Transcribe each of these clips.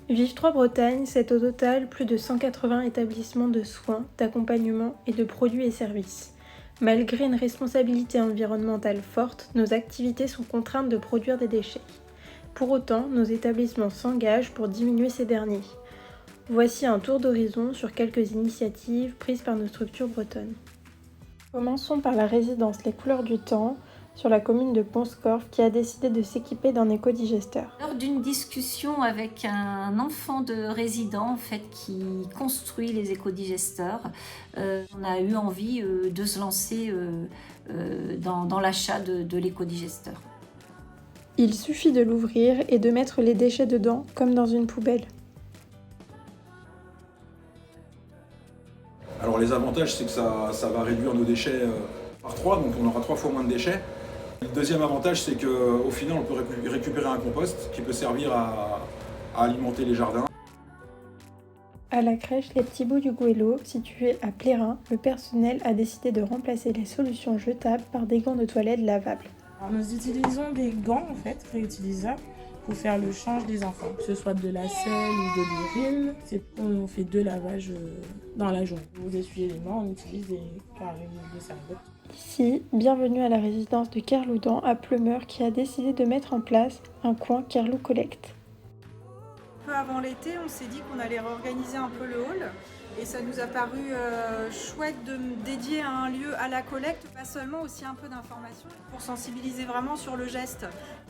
Vive 3 Bretagne, c'est au total plus de 180 établissements de soins, d'accompagnement et de produits et services. Malgré une responsabilité environnementale forte, nos activités sont contraintes de produire des déchets. Pour autant, nos établissements s'engagent pour diminuer ces derniers. Voici un tour d'horizon sur quelques initiatives prises par nos structures bretonnes. Commençons par la résidence Les Couleurs du Temps, sur la commune de Pont-Scorff, qui a décidé de s'équiper d'un écodigesteur. Lors d'une discussion avec un enfant de résident qui construit les écodigesteurs, on a eu envie de se lancer dans l'achat de l'écodigesteur. Il suffit de l'ouvrir et de mettre les déchets dedans, comme dans une poubelle. Alors les avantages, c'est que ça va réduire nos déchets par 3, donc on aura 3 fois moins de déchets. Le deuxième avantage, c'est qu'au final, on peut récupérer un compost qui peut servir à alimenter les jardins. À la crèche Les Petits Bouts du Goëlo, située à Plérin, le personnel a décidé de remplacer les solutions jetables par des gants de toilette lavables. Alors, nous utilisons des gants réutilisables pour faire le change des enfants, que ce soit de la selle ou de l'urine. On fait 2 lavages dans la journée. Pour essuyer les mains, on utilise des carrés de serviettes. Ici, bienvenue à la résidence de Kerloudan à Pleumeur qui a décidé de mettre en place un coin Kerlou Collect. Un peu avant l'été, on s'est dit qu'on allait réorganiser un peu le hall et ça nous a paru chouette de dédier un lieu à la collecte, pas seulement, aussi un peu d'informations pour sensibiliser vraiment sur le geste.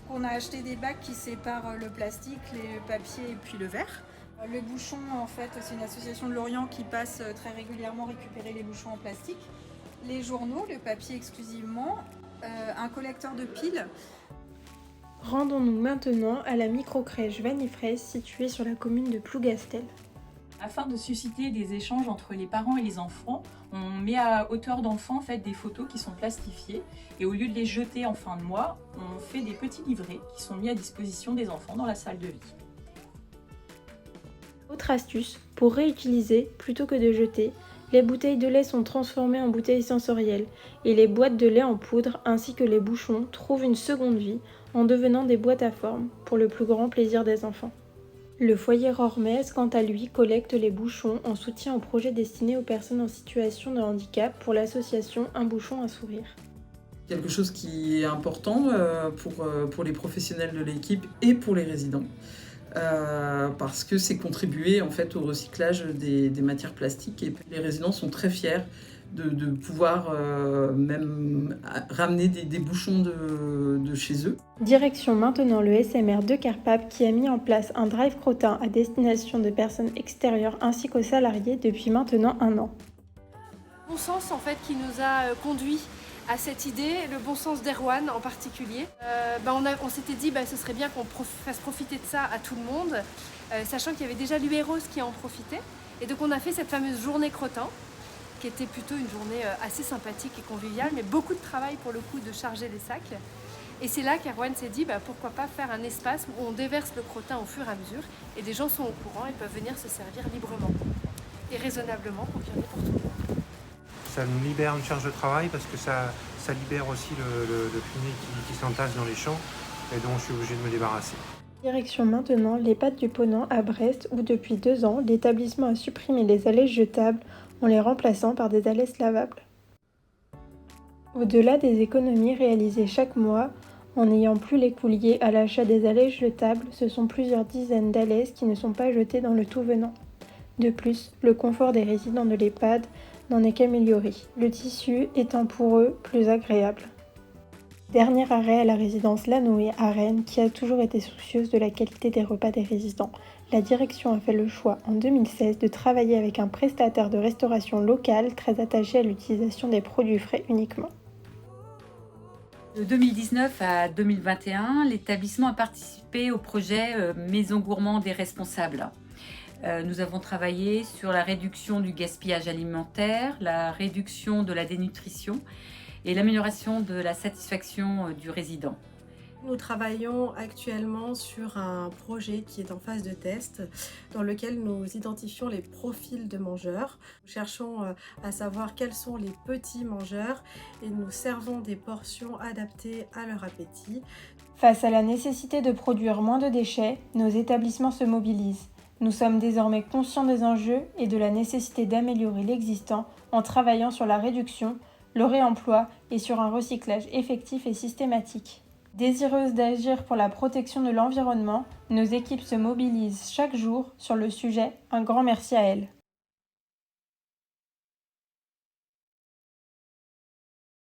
On a acheté des bacs qui séparent le plastique, les papiers et puis le verre. Le bouchon, en fait, c'est une association de Lorient qui passe très régulièrement récupérer les bouchons en plastique. Les journaux, le papier exclusivement, un collecteur de piles. Rendons-nous maintenant à la microcrèche Vanifraise située sur la commune de Plougastel. Afin de susciter des échanges entre les parents et les enfants, on met à hauteur d'enfant des photos qui sont plastifiées et au lieu de les jeter en fin de mois, on fait des petits livrets qui sont mis à disposition des enfants dans la salle de vie. Autre astuce, pour réutiliser plutôt que de jeter, les bouteilles de lait sont transformées en bouteilles sensorielles et les boîtes de lait en poudre ainsi que les bouchons trouvent une seconde vie en devenant des boîtes à forme pour le plus grand plaisir des enfants. Le foyer Rormez, quant à lui, collecte les bouchons en soutien au projet destiné aux personnes en situation de handicap pour l'association Un bouchon, un sourire. Quelque chose qui est important pour les professionnels de l'équipe et pour les résidents. Parce que c'est contribuer en fait au recyclage des matières plastiques et les résidents sont très fiers de pouvoir même ramener des bouchons de chez eux. Direction maintenant le SMR de Carpap qui a mis en place un drive crottin à destination de personnes extérieures ainsi qu'aux salariés depuis maintenant 1 an. Bon sens en fait qui nous a conduit à cette idée, le bon sens d'Erwan en particulier. On s'était dit ce serait bien qu'on fasse profiter de ça à tout le monde, sachant qu'il y avait déjà l'UEROS qui en profitait. Et donc on a fait cette fameuse journée crottin, qui était plutôt une journée assez sympathique et conviviale, mais beaucoup de travail pour le coup de charger les sacs. Et c'est là qu'Erwan s'est dit pourquoi pas faire un espace où on déverse le crottin au fur et à mesure, et des gens sont au courant et peuvent venir se servir librement et raisonnablement pour qu'il y en ait pour tout le monde. Ça nous libère une charge de travail parce que ça libère aussi le fumier qui s'entasse dans les champs et dont je suis obligé de me débarrasser. Direction maintenant les Pâtes du Ponant à Brest où depuis 2 ans, l'établissement a supprimé les alaises jetables en les remplaçant par des alaises lavables. Au-delà des économies réalisées chaque mois, en n'ayant plus les coûts liés à l'achat des alaises jetables, ce sont plusieurs dizaines d'alaises qui ne sont pas jetées dans le tout venant. De plus, le confort des résidents de l'EHPAD n'en est qu'amélioré, le tissu étant pour eux plus agréable. Dernier arrêt à la résidence Lanoé à Rennes qui a toujours été soucieuse de la qualité des repas des résidents. La direction a fait le choix en 2016 de travailler avec un prestataire de restauration locale très attaché à l'utilisation des produits frais uniquement. De 2019 à 2021, l'établissement a participé au projet Maison gourmande et responsable. Nous avons travaillé sur la réduction du gaspillage alimentaire, la réduction de la dénutrition et l'amélioration de la satisfaction du résident. Nous travaillons actuellement sur un projet qui est en phase de test dans lequel nous identifions les profils de mangeurs. Nous cherchons à savoir quels sont les petits mangeurs et nous servons des portions adaptées à leur appétit. Face à la nécessité de produire moins de déchets, nos établissements se mobilisent. Nous sommes désormais conscients des enjeux et de la nécessité d'améliorer l'existant en travaillant sur la réduction, le réemploi et sur un recyclage effectif et systématique. Désireuses d'agir pour la protection de l'environnement, nos équipes se mobilisent chaque jour sur le sujet. Un grand merci à elles.